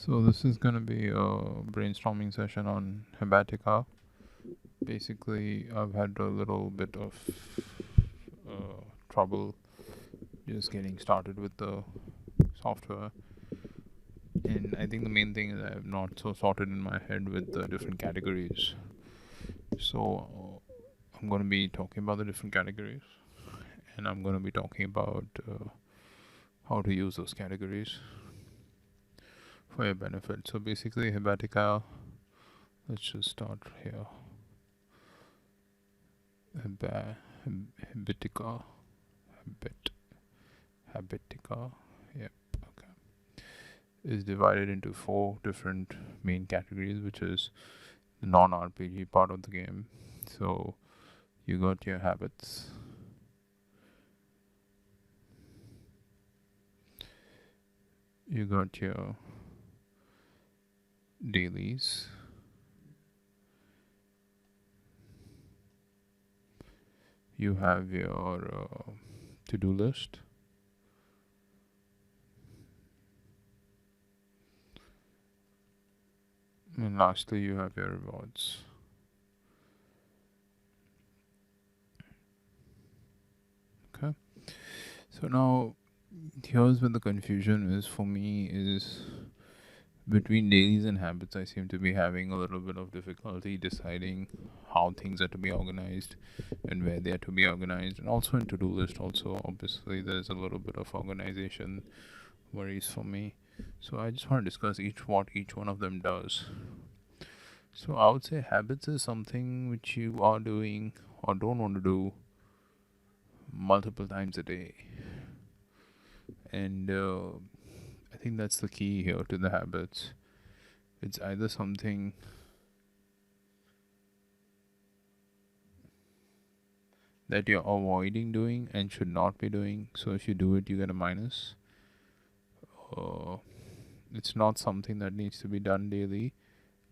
So this is going to be a brainstorming session on Habitica. Basically, I've had a little bit of trouble just getting started with the software, and I think the main thing is I'm not so sorted in my head with the different categories. So I'm going to be talking about the different categories, and I'm going to be talking about how to use those categories for your benefit. So basically, Habitica, let's just start here. Habitica, Habitica, yep, okay, is divided into 4 different main categories, which is the non-RPG part of the game. So you got your habits, you got your dailies, you have your to-do list, and lastly you have your rewards. Okay, so now here's where the confusion is for me is between dailies and habits. I seem to be having a little bit of difficulty deciding how things are to be organized and where they are to be organized, and also in to-do list also obviously there's a little bit of organization worries for me. So I just want to discuss what each one of them does. So I would say habits is something which you are doing or don't want to do multiple times a day, and I think that's the key here to the habits. It's either something that you're avoiding doing and should not be doing, so if you do it you get a minus. It's not something that needs to be done daily,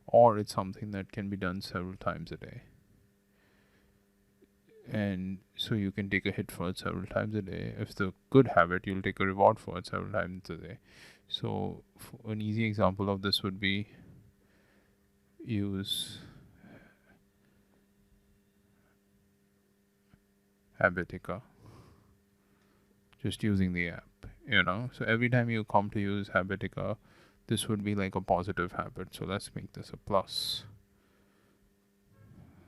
or it's something that can be done several times a day, and so you can take a hit for it several times a day. If it's a good habit, you'll take a reward for it several times a day. So an easy example of this would be use Habitica, just using the app, so every time you come to use Habitica, this would be like a positive habit, so let's make this a plus.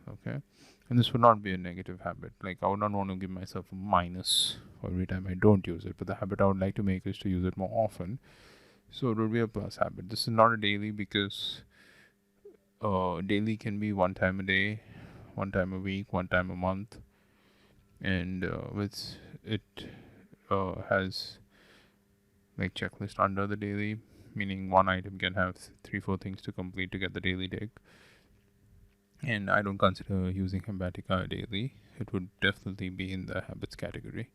Okay, and this would not be a negative habit. Like, I would not want to give myself a minus every time I don't use it, but the habit I would like to make is to use it more often, so it would be a plus habit. This is not a daily, because daily can be one time a day, one time a week, one time a month, and with it has like checklist under the daily, meaning one item can have 3-4 things to complete to get the daily tick. And I don't consider using Habitica daily. It would definitely be in the habits category.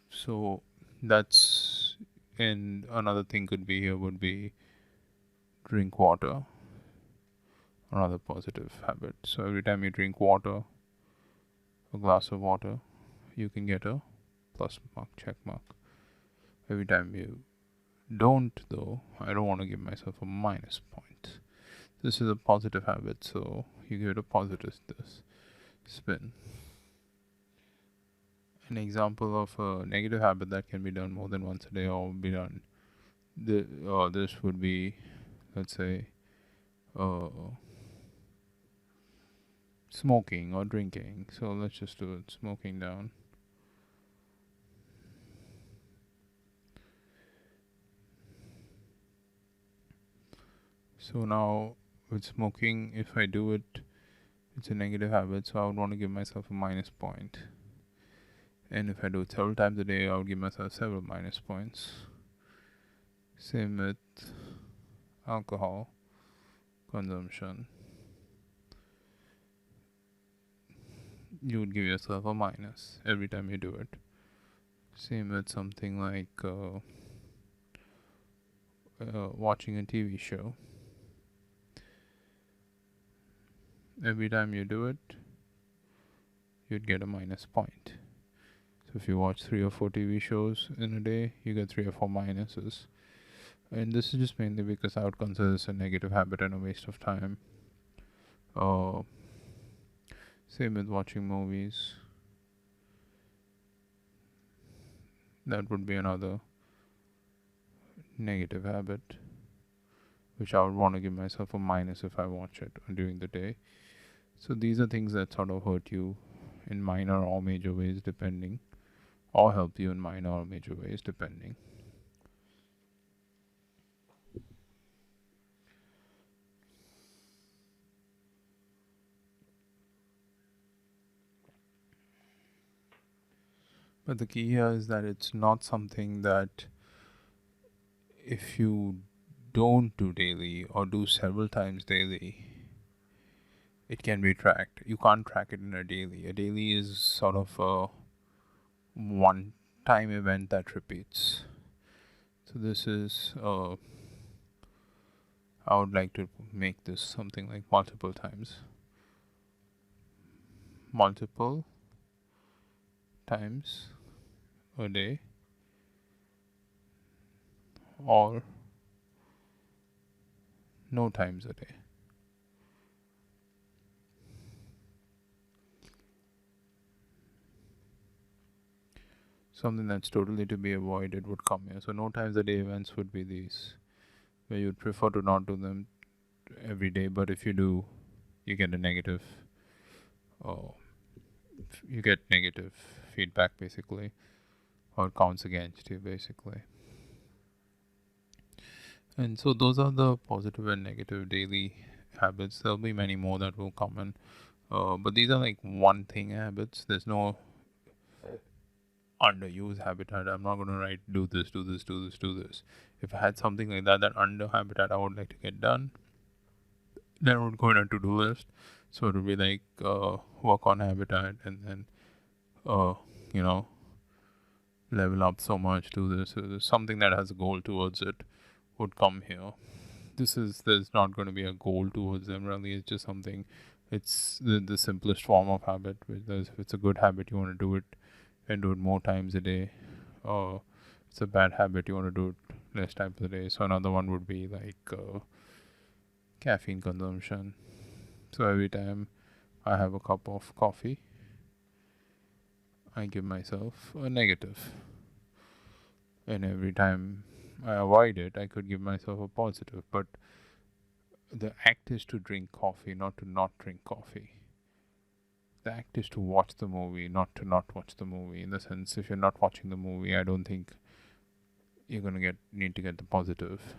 So that's, and another thing could be here would be drink water, another positive habit. So every time you drink water, a glass of water, you can get a plus mark, check mark. Every time you don't, though, I don't want to give myself a minus point. This is a positive habit, so you give it a positive spin. An example of a negative habit that can be done more than once a day or be done, this would be, let's say, uh, smoking or drinking. So let's just do it, smoking down. So now with smoking, if I do it, it's a negative habit, so I would want to give myself a minus point. And if I do it several times a day, I would give myself several minus points. Same with alcohol consumption. You would give yourself a minus every time you do it. Same with something like watching a TV show. Every time you do it, you'd get a minus point. So if you watch 3 or 4 TV shows in a day, you get 3 or 4 minuses. And this is just mainly because I would consider this a negative habit and a waste of time. Uh, Same with watching movies. That would be another negative habit, which I would want to give myself a minus if I watch it during the day. So these are things that sort of hurt you in minor or major ways, depending, or help you in minor or major ways, depending. But the key here is that it's not something that if you don't do daily or do several times daily, it can be tracked. You can't track it in a daily. A daily is sort of a one time event that repeats. So this is I would like to make this something like multiple times. Multiple times a day, or no times a day. Something that's totally to be avoided would come here. So no times a day events would be these, where you'd prefer to not do them every day, but if you do, you get a negative, uh, you get negative feedback basically, or it counts against you basically. And so those are the positive and negative daily habits. There'll be many more that will come in, but these are like one thing habits. There's no underuse habitat. I'm not going to write do this, do this, do this, do this. If I had something like that, that under habitat I would like to get done, then I would go in a to-do list. So it would be like work on habitat, and then uh, you know, level up so much, do this. So there's something that has a goal towards it would come here. There's not going to be a goal towards them really. It's just something. It's the simplest form of habit. If it's a good habit, you want to do it and do it more times a day. Or it's a bad habit, you want to do it less times a day. So another one would be like caffeine consumption. So every time I have a cup of coffee, I give myself a negative. And every time I avoid it, I could give myself a positive. But the act is to drink coffee, not to not drink coffee. The act is to watch the movie, not to not watch the movie. In the sense, if you're not watching the movie, I don't think you're gonna need to get the positive.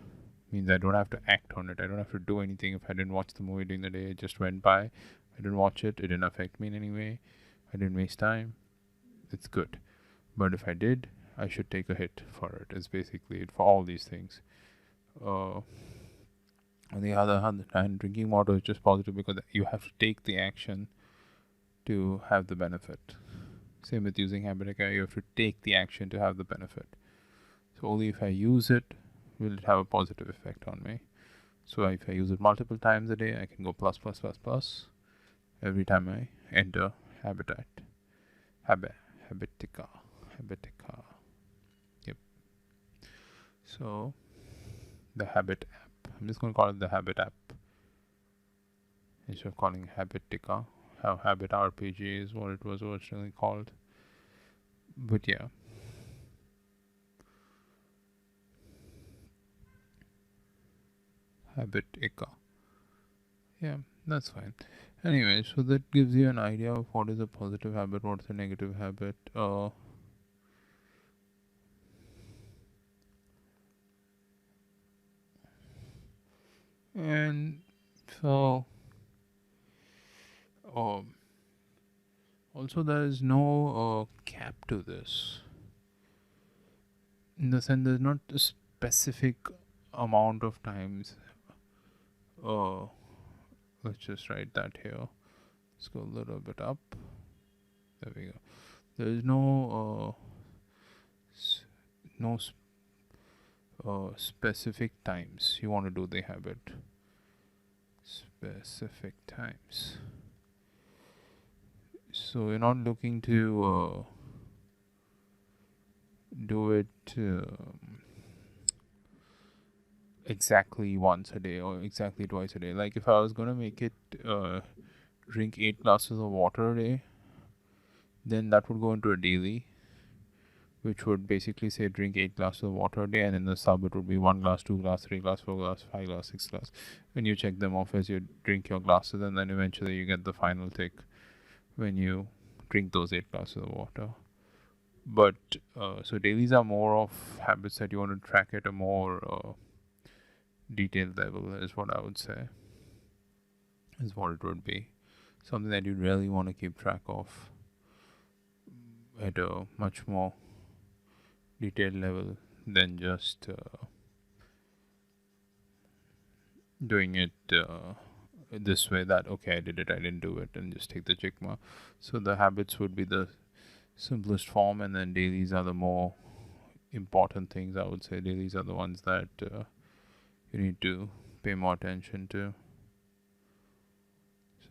Means I don't have to act on it. I don't have to do anything. If I didn't watch the movie during the day, it just went by. I didn't watch it. It didn't affect me in any way. I didn't waste time. It's good. But if I did, I should take a hit for it. It's basically it for all these things. On the other hand, drinking water is just positive because you have to take the action to have the benefit. Same with using Habitica, you have to take the action to have the benefit. So only if I use it will it have a positive effect on me. So if I use it multiple times a day, I can go plus plus plus plus every time I enter Habitat. Habitica. Yep. So the Habit app. I'm just going to call it the Habit app instead of calling Habitica. How Habit RPG is what it was originally called. But yeah. Habitica. Yeah, that's fine. Anyway, so that gives you an idea of what is a positive habit, what's a negative habit. And so also there is no cap to this. In the sense, there's not a specific amount of times. Let's just write that here. Let's go a little bit up. There we go. There is no specific times you want to do the habit. Specific times. So you're not looking to do it exactly once a day or exactly twice a day. Like if I was gonna make it drink 8 glasses of water a day, then that would go into a daily, which would basically say drink 8 glasses of water a day, and in the sub it would be 1 glass, 2 glass, 3 glass, 4 glass, 5 glass, 6 glass. When you check them off as you drink your glasses, and then eventually you get the final tick when you drink those 8 glasses of water. But so dailies are more of habits that you want to track at a more detailed level, is what I would say. Is what it would be. Something that you really want to keep track of at a much more detailed level than just doing it this way, that okay, I did it, I didn't do it, and just take the check mark. So the habits would be the simplest form, and then dailies are the more important things. I would say dailies are the ones that you need to pay more attention to.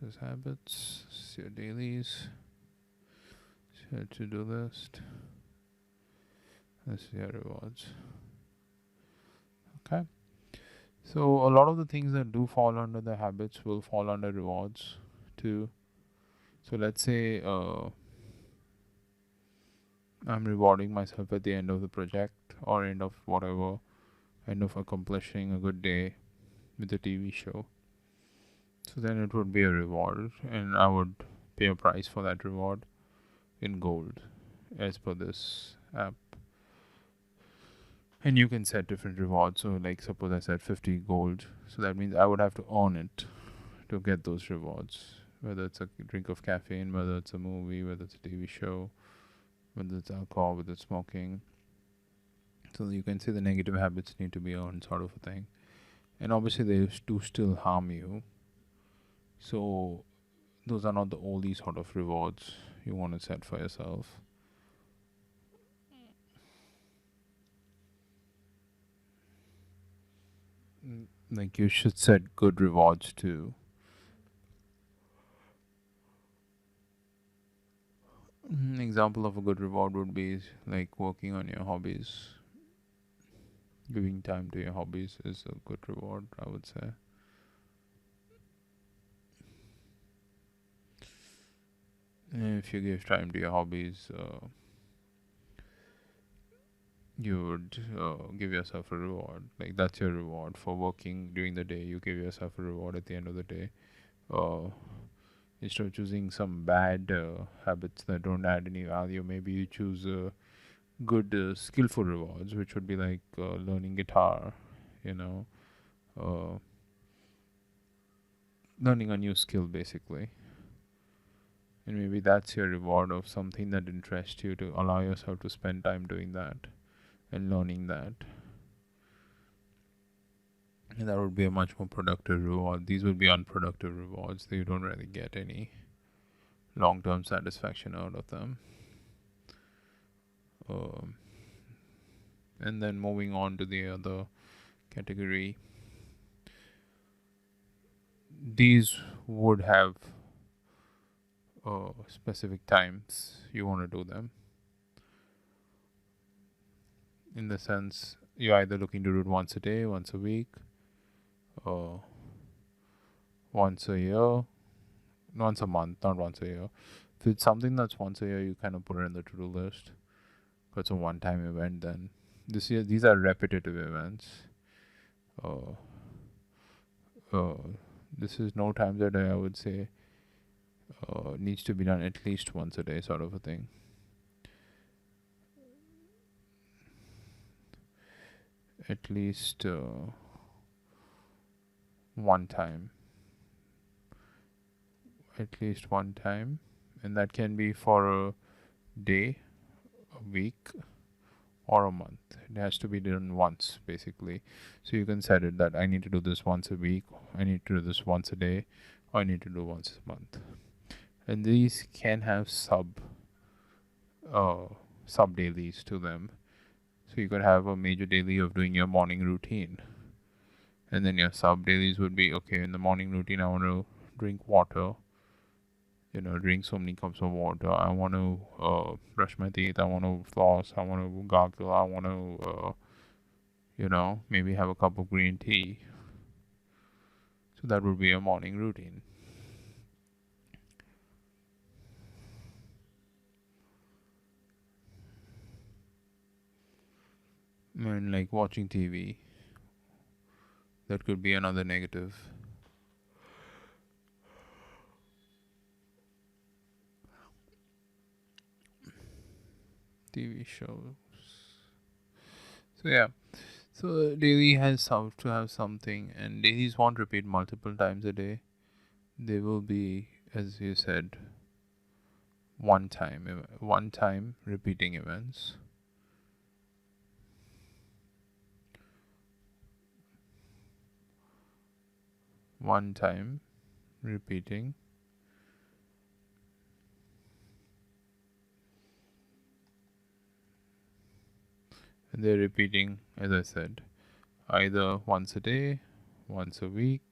This is habits, this is your dailies, this is your to-do list, this is your rewards. Okay, so a lot of the things that do fall under the habits will fall under rewards too. So let's say I'm rewarding myself at the end of the project or end of whatever, end of accomplishing a good day with a TV show. So then it would be a reward, and I would pay a price for that reward in gold as per this app. And you can set different rewards. So, like, suppose I said 50 gold, so that means I would have to earn it to get those rewards. Whether it's a drink of caffeine, whether it's a movie, whether it's a TV show, whether it's alcohol, whether it's smoking. So you can say the negative habits need to be earned, sort of a thing. And obviously they do still harm you. So those are not the only sort of rewards you want to set for yourself. Like you should set good rewards too. Example of a good reward would be like working on your hobbies. Giving time to your hobbies is a good reward, I would say. If you give time to your hobbies, you would give yourself a reward. Like that's your reward for working during the day. You give yourself a reward at the end of the day. Uh, Instead of choosing some bad habits that don't add any value, maybe you choose good skillful rewards, which would be like learning guitar, you know, uh, learning a new skill basically. And maybe that's your reward of something that interests you, to allow yourself to spend time doing that and learning that. And that would be a much more productive reward. These would be unproductive rewards. You don't really get any long term satisfaction out of them. Um, and then moving on to the other category, these would have specific times you want to do them. In the sense, you're either looking to do it once a day, once a week, or once a year, once a month, not once a year. If it's something that's once a year, you kind of put it in the to-do list. If it's a one-time event, then these are repetitive events. Uh, uh, this is no times a day. I would say needs to be done at least once a day, sort of a thing. At least one time. At least one time, and that can be for a day, a week, or a month. It has to be done once, basically. So you can set it that I need to do this once a week, I need to do this once a day, or I need to do once a month. And these can have sub dailies to them. So you could have a major daily of doing your morning routine, and then your sub dailies would be okay. In the morning routine, I want to drink water drink so many cups of water. I want to brush my teeth. I want to floss. I want to gargle. I want to, maybe have a cup of green tea. So that would be a morning routine. And like watching TV, that could be another negative. TV shows. So yeah, so daily has to have something, and dailies won't repeat multiple times a day. They will be, as you said, one time repeating events. One time repeating, and they're repeating, as I said, either once a day, once a week,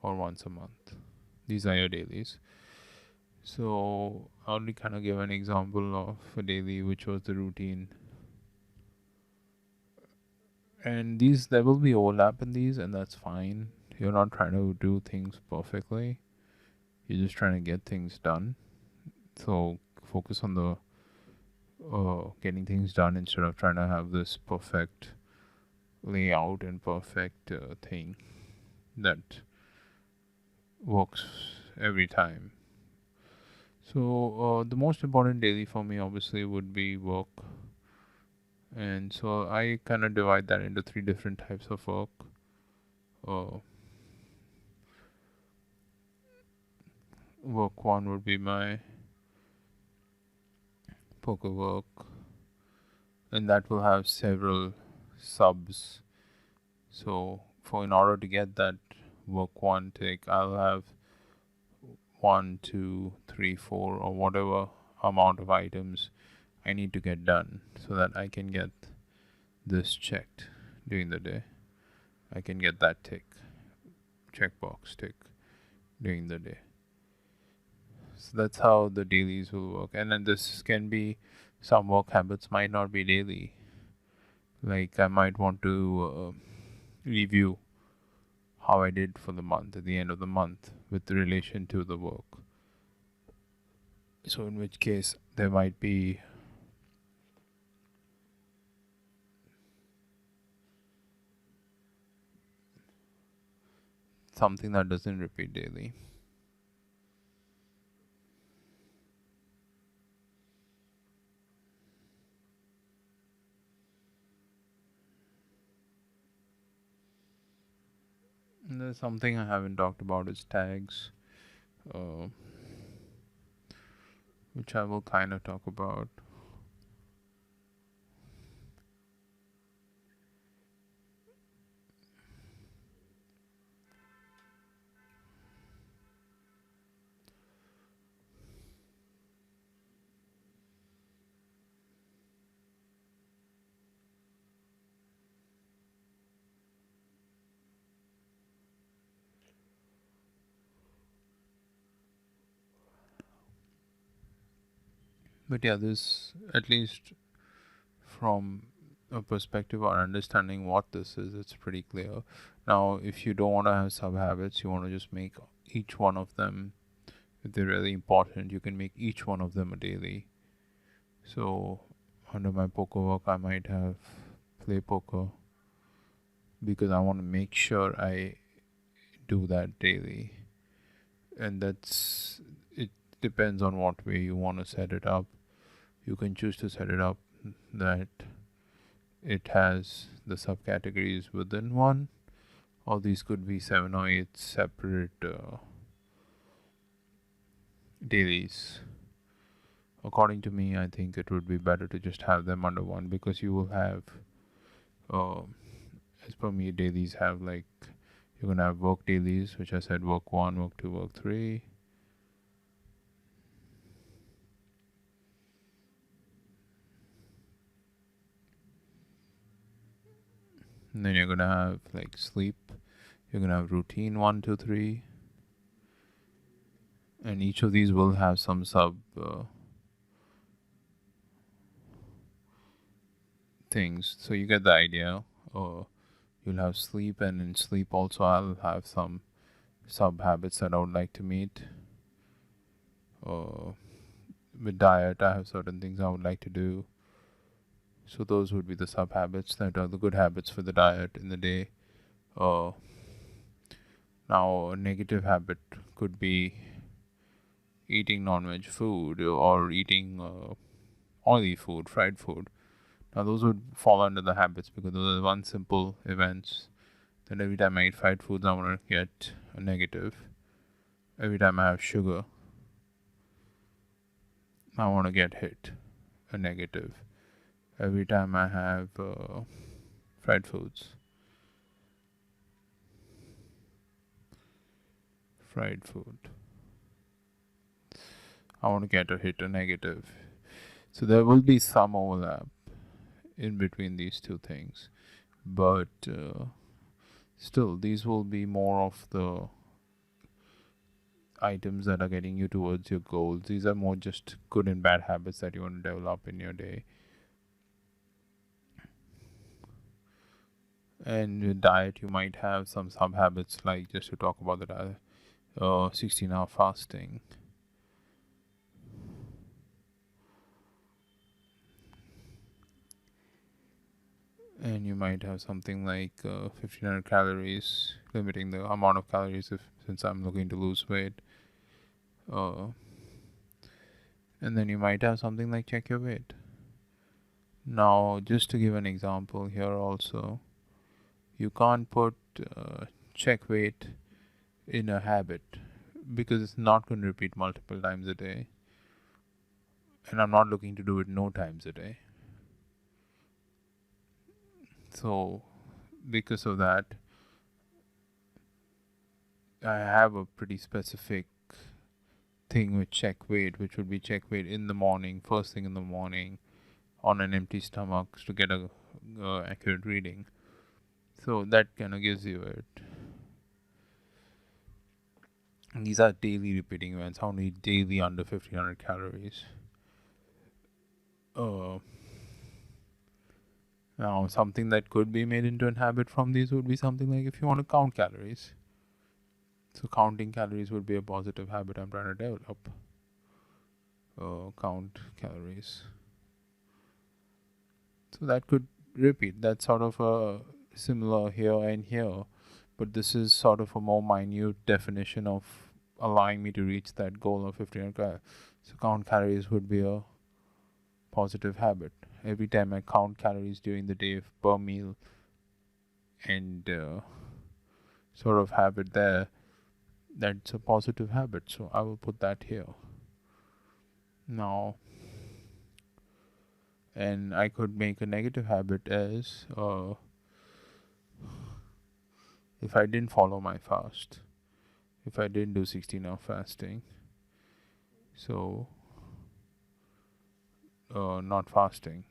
or once a month. These are your dailies. So I'll only kind of give an example of a daily, which was the routine. And these, there will be overlap in these, and that's fine. You're not trying to do things perfectly. You're just trying to get things done. So focus on the getting things done instead of trying to have this perfect layout and perfect thing that works every time. So the most important daily for me obviously would be work, and so I kind of divide that into three different types of work. Uh, Work one would be my poker work, and that will have several subs. So for in order to get that work one tick, I'll have 1, 2, 3, 4, or whatever amount of items I need to get done so that I can get this checked during the day. I can get that checkbox tick during the day. So that's how the dailies will work. And then this can be, some work habits might not be daily. Like I might want to review how I did for the month at the end of the month with relation to the work. So in which case there might be something that doesn't repeat daily. And there's something I haven't talked about is tags, uh, which I will kind of talk about. But yeah, this, at least from a perspective or understanding what this is, it's pretty clear. Now, if you don't want to have sub habits, you want to just make each one of them, if they're really important, you can make each one of them a daily. So, under my poker work, I might have play poker because I want to make sure I do that daily. And that's it, depends on what way you want to set it up. You can choose to set it up that it has the subcategories within one, or these could be 7 or 8 separate dailies. According to me, I think it would be better to just have them under one, because you will have, uh, as per me, dailies have like, you're gonna have work dailies, which I said work 1, work 2, work 3. And then you're gonna have like sleep. You're gonna have routine 1, 2, 3. and each of these will have some sub things. So you get the idea. You'll have sleep, and in sleep also I'll have some sub habits that I would like to meet. uh, with diet, I have certain things I would like to do. So those would be the sub habits that are the good habits for the diet in the day. uh, Now a negative habit could be eating non-veg food or eating oily food, fried food. Now those would fall under the habits because those are one simple events. That every time I eat fried foods, I want to get a negative. Every time I have sugar, I want to get hit a negative. Every time I have fried foods, fried food, I want to get a hit a negative. So there will be some overlap in between these two things, but still, these will be more of the items that are getting you towards your goals. These are more just good and bad habits that you want to develop in your day. And with diet, you might have some sub habits, like just to talk about the diet, 16-hour fasting. And you might have something like 1500 calories, limiting the amount of calories since I'm looking to lose weight. Uh, and then you might have something like check your weight. Now, just to give an example here, also, you can't put check weight in a habit because it's not going to repeat multiple times a day, and I'm not looking to do it no times a day. So, because of that, I have a pretty specific thing with check weight, which would be check weight in the morning, first thing in the morning, on an empty stomach to get a accurate reading. So that kind of gives you it. And these are daily repeating events. How many daily under 1500 calories? Now, something that could be made into a habit from these would be something like if you want to count calories. So counting calories would be a positive habit I'm trying to develop. Count calories. So that could repeat. That's sort of a similar here and here, but this is sort of a more minute definition of allowing me to reach that goal of 1500 calories. So count calories would be a positive habit. Every time I count calories during the day per meal and sort of have it there, that's a positive habit. So I will put that here. Now, and I could make a negative habit as if I didn't follow my fast, if I didn't do 16-hour fasting, so not fasting,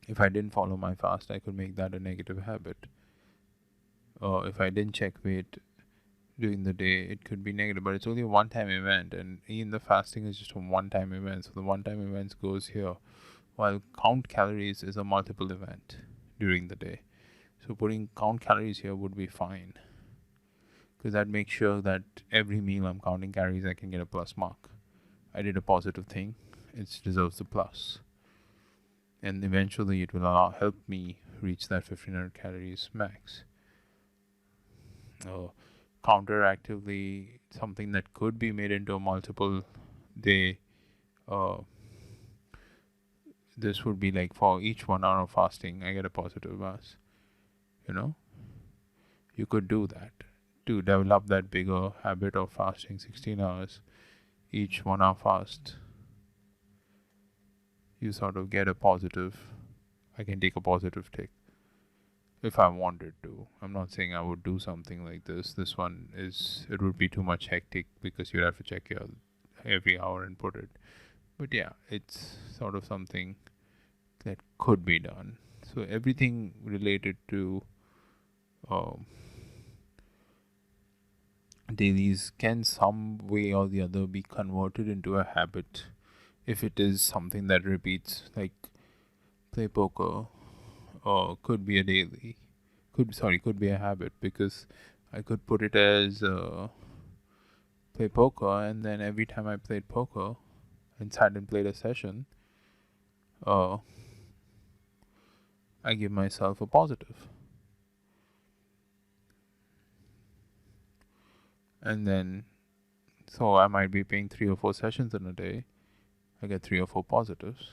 if I didn't follow my fast, I could make that a negative habit. If I didn't check weight during the day, it could be negative, but it's only a one-time event, and even the fasting is just a one-time event. So the one-time event goes here, while count calories is a multiple event during the day. So putting count calories here would be fine, because that makes sure that every meal I'm counting calories, I can get a plus mark. I did a positive thing, it deserves the plus, and eventually it will help me reach that 1500 calories max. Counteractively, something that could be made into a multiple day, this would be like for each 1 hour of fasting, I get a positive mass. You could do that to develop that bigger habit of fasting 16 hours. Each 1 hour fast, you sort of get a positive. I can take a positive tick if I wanted to. I'm not saying I would do something like this. This one it would be too much hectic because you'd have to check your every hour and put it. But yeah, it's sort of something that could be done. So everything related to dailies can some way or the other be converted into a habit if it is something that repeats, like play poker, or could be a daily, could be a habit, because I could put it as play poker, and then every time I played poker and sat and played a session, uh, I give myself a positive. And then, so I might be playing 3 or 4 sessions in a day, I get 3 or 4 positives.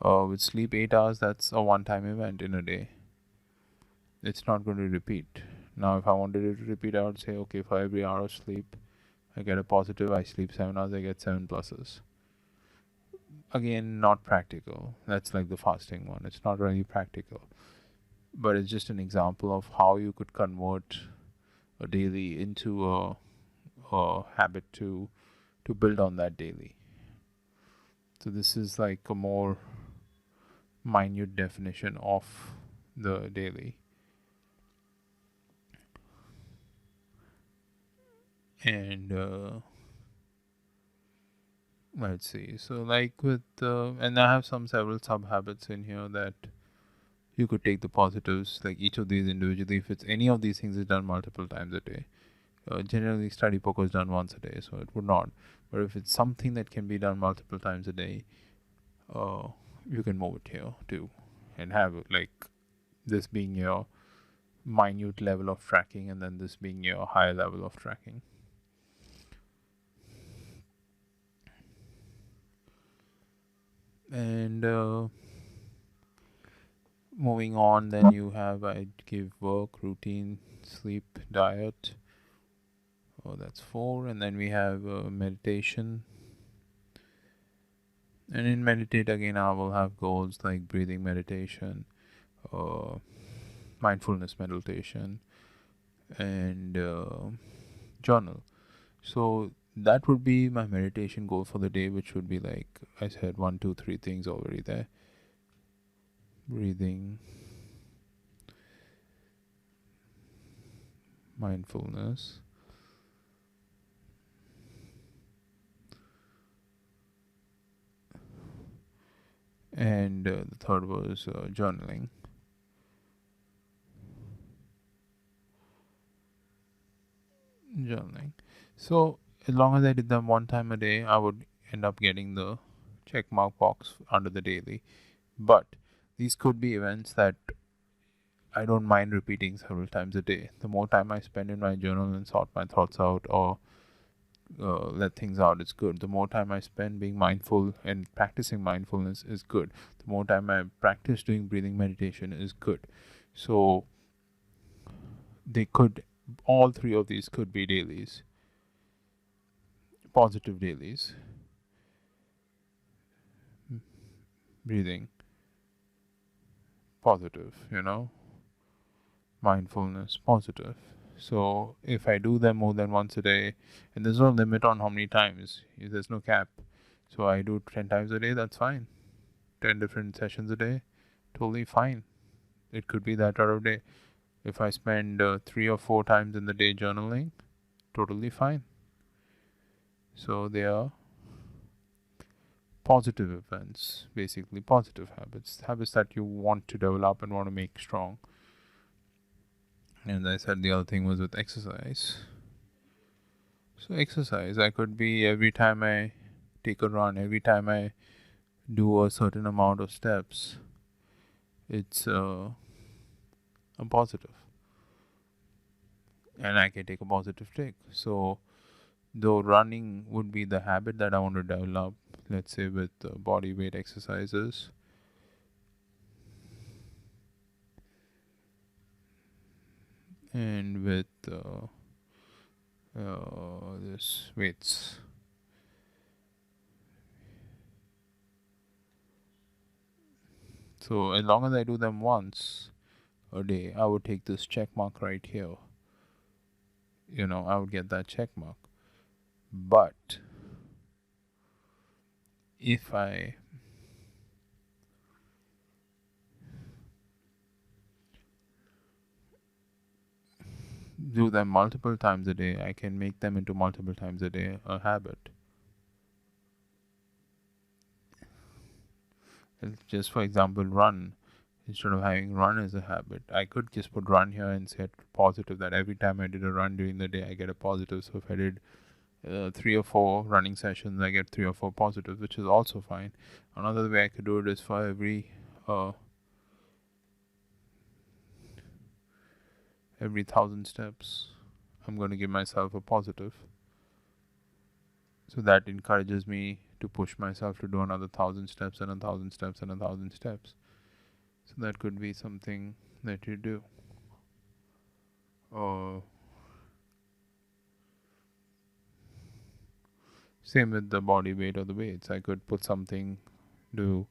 With sleep 8 hours, that's a one-time event in a day. It's not going to repeat. Now, if I wanted it to repeat, I would say, okay, for every hour of sleep, I get a positive. I sleep 7 hours, I get 7 pluses. Again, not practical. That's like the fasting one. It's not really practical. But it's just an example of how you could convert a daily into a habit to build on that daily. So this is like a more minute definition of the daily. And let's see. So like with and I have several sub habits in here that you could take the positives, like each of these individually. If it's any of these things is done multiple times a day, generally study poker is done once a day, so it would not. But if it's something that can be done multiple times a day, you can move it here too, and have like this being your minute level of tracking, and then this being your higher level of tracking. And moving on, then you have, I give work, routine, sleep, diet. Oh, that's 4. And then we have meditation. And in meditate, again, I will have goals like breathing meditation, mindfulness meditation, and journal. So that would be my meditation goal for the day, which would be, like I said, 1, 2, 3 things already there: breathing, mindfulness, and the third was journaling. So as long as I did them one time a day, I would end up getting the check mark box under the daily. But these could be events that I don't mind repeating several times a day. The more time I spend in my journal and sort my thoughts out, or let things out, it's good. The more time I spend being mindful and practicing mindfulness is good. The more time I practice doing breathing meditation is good. So they could, all 3 of these could be dailies, positive dailies. Breathing, positive, mindfulness, positive. So if I do them more than once a day, and there's no limit on how many times, there's no cap. So I do 10 times a day, that's fine. 10 different sessions a day, totally fine. It could be that other day. If I spend 3 or 4 times in the day journaling, totally fine. So they are positive events, basically positive habits that you want to develop and want to make strong. And I said the other thing was with exercise. So exercise, I could be every time I take a run, every time I do a certain amount of steps, it's a positive, and I can take a positive tick. So though running would be the habit that I want to develop, let's say with body weight exercises, and with this weights. So as long as I do them once a day, I would take this check mark right here. I would get that check mark. But if I do them multiple times a day, I can make them into multiple times a day a habit. Just for example, run. Instead of having run as a habit, I could just put run here and set positive that every time I did a run during the day, I get a positive. So if I did 3 or 4 running sessions, I get 3 or 4 positives, which is also fine. Another way I could do it is for every 1,000 steps, I'm going to give myself a positive. So that encourages me to push myself to do another 1,000 steps and 1,000 steps and 1,000 steps. So that could be something that you do. Or same with the body weight or the weights. I could put something, do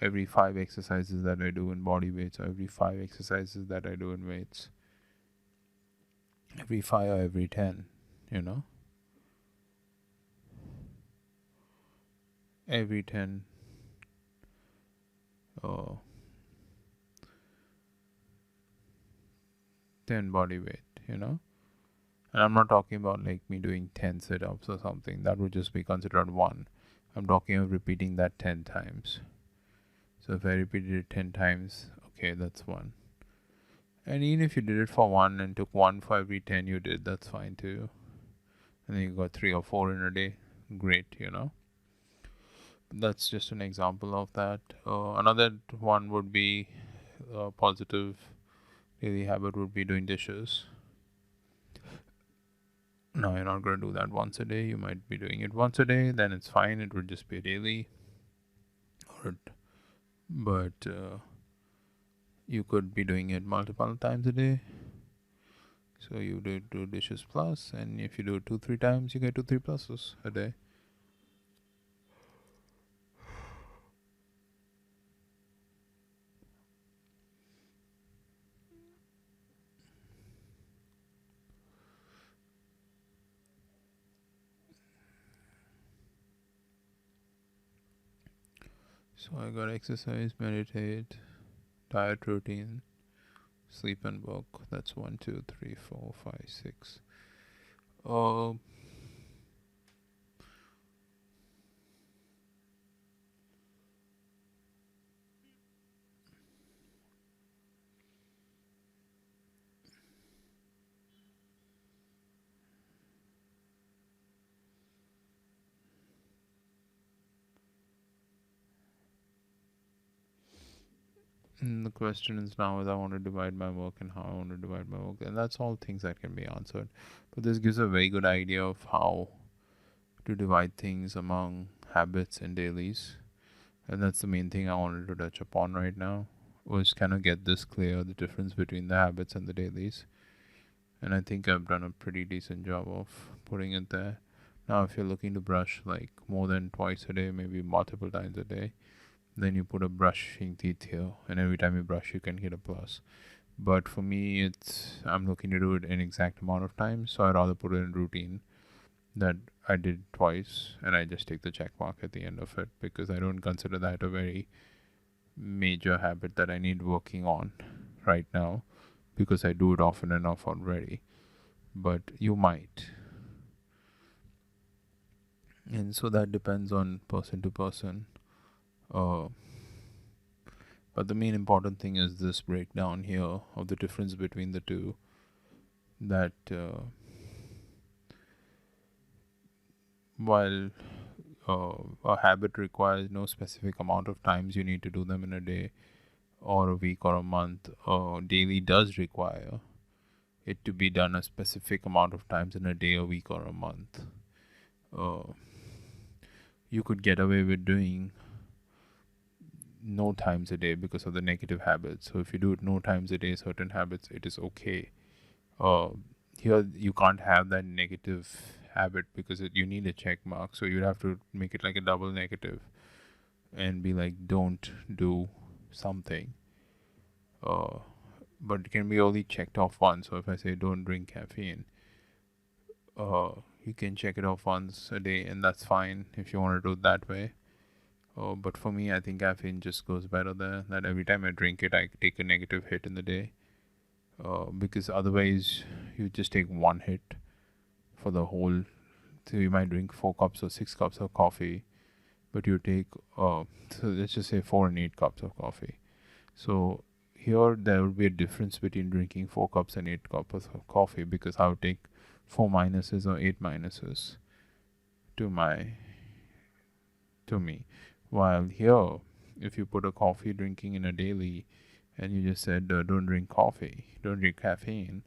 every 5 exercises that I do in body weights, or every 5 exercises that I do in weights, every 5 or every 10, every 10 10 body weight, and I'm not talking about like me doing 10 sit-ups or something. That would just be considered one. I'm talking of repeating that 10 times. So if I repeated it 10 times, okay, that's one. And even if you did it for one and took one for every 10 you did, that's fine too. And then you got 3 or 4 in a day, great, That's just an example of that. Another one would be a positive daily habit would be doing dishes. Now you're not going to do that once a day. You might be doing it once a day, then it's fine. It would just be daily. But you could be doing it multiple times a day. So you do 2 dishes plus, and if you do it 2-3 times, you get 2-3 pluses a day. So I got exercise, meditate, diet routine, sleep and work. That's 1, 2, 3, 4, 5, 6. And the question is now is I want to divide my work and how I want to divide my work, and that's all things that can be answered. But this gives a very good idea of how to divide things among habits and dailies, and that's the main thing I wanted to touch upon right now, was kind of get this clear, the difference between the habits and the dailies. And I think I've done a pretty decent job of putting it there. Now if you're looking to brush like more than twice a day, maybe multiple times a day, then you put a brushing teeth here, and every time you brush you can get a plus. But for me, I'm looking to do it an exact amount of time, so I'd rather put it in routine that I did twice, and I just take the check mark at the end of it, because I don't consider that a very major habit that I need working on right now, because I do it often enough already. But you might, and so that depends on person to person. But the main important thing is this breakdown here of the difference between the two, that while a habit requires no specific amount of times you need to do them in a day or a week or a month, daily does require it to be done a specific amount of times in a day, a week, or a month. You could get away with doing no times a day because of the negative habits. So if you do it no times a day, certain habits, it is okay. Here you can't have that negative habit because you need a check mark. So you'd have to make it like a double negative and be like, don't do something. But it can be only checked off once. So if I say don't drink caffeine, you can check it off once a day, and that's fine if you want to do it that way. But for me, I think caffeine just goes better there. That every time I drink it, I take a negative hit in the day. because otherwise you just take one hit for the whole. So you might drink 4 cups or 6 cups of coffee, but you take so let's just say 4 and 8 cups of coffee. So here there will be a difference between drinking 4 cups and 8 cups of coffee, because I would take 4 minuses or 8 minuses to me. While here, if you put a coffee drinking in a daily, and you just said don't drink coffee, don't drink caffeine,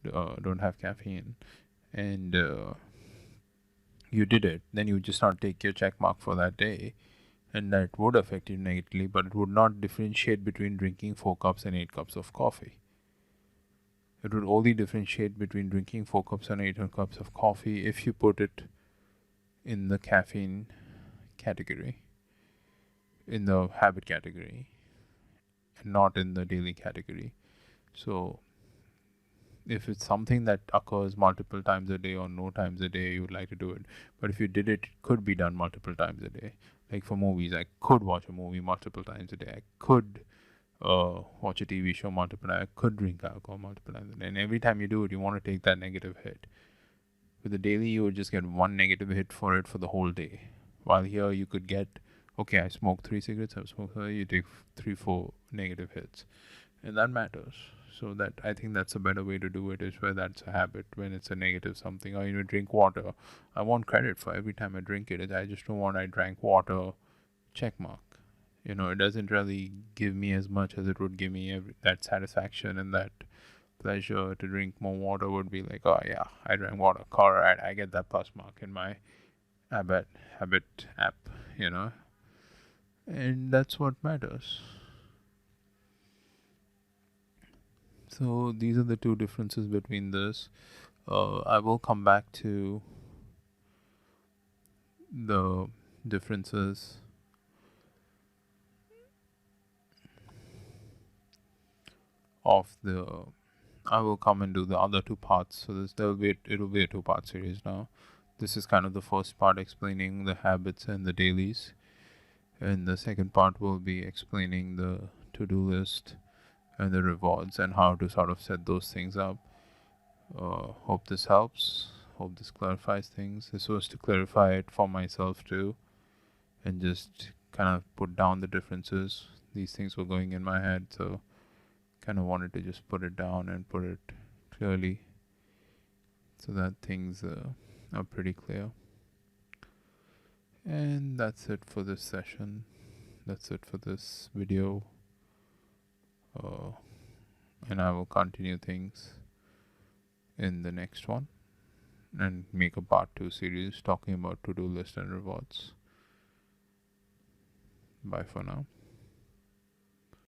don't have caffeine, and you did it, then you just not take your check mark for that day, and that would affect you negatively, but it would not differentiate between drinking 4 cups and 8 cups of coffee. It would only differentiate between drinking 4 cups and 8 cups of coffee if you put it in the caffeine category, in the habit category, and not in the daily category. So if it's something that occurs multiple times a day or no times a day, you would like to do it. But if you did it, it could be done multiple times a day. Like for movies, I could watch a movie multiple times a day. I could watch a TV show multiple times. I could drink alcohol multiple times a day. And every time you do it, you want to take that negative hit. With the daily, you would just get one negative hit for it for the whole day. While here, you could get, okay, I smoked 3 cigarettes, I smoked, you take 3, 4 negative hits. And that matters. So that, I think that's a better way to do it, is where that's a habit, when it's a negative something. Or you drink water, I want credit for every time I drink it. I just don't want I drank water check mark. It doesn't really give me as much as it would give me that satisfaction and that pleasure. To drink more water would be like, oh yeah, I drank water, alright, I get that plus mark in my habit app, and that's what matters. So these are the two differences between this. I will come back to the differences of the. I will come and do the other two parts. So it'll be a 2-part series now. This is kind of the first part, explaining the habits and the dailies, and the second part will be explaining the to-do list and the rewards and how to sort of set those things up. Hope this helps. Hope this clarifies things. This was to clarify it for myself too, and just kind of put down the differences. These things were going in my head, so kind of wanted to just put it down and put it clearly, so that things are pretty clear. And that's it for this session. That's it for this video. And I will continue things in the next one and make a part 2 series talking about to-do list and rewards. Bye for now.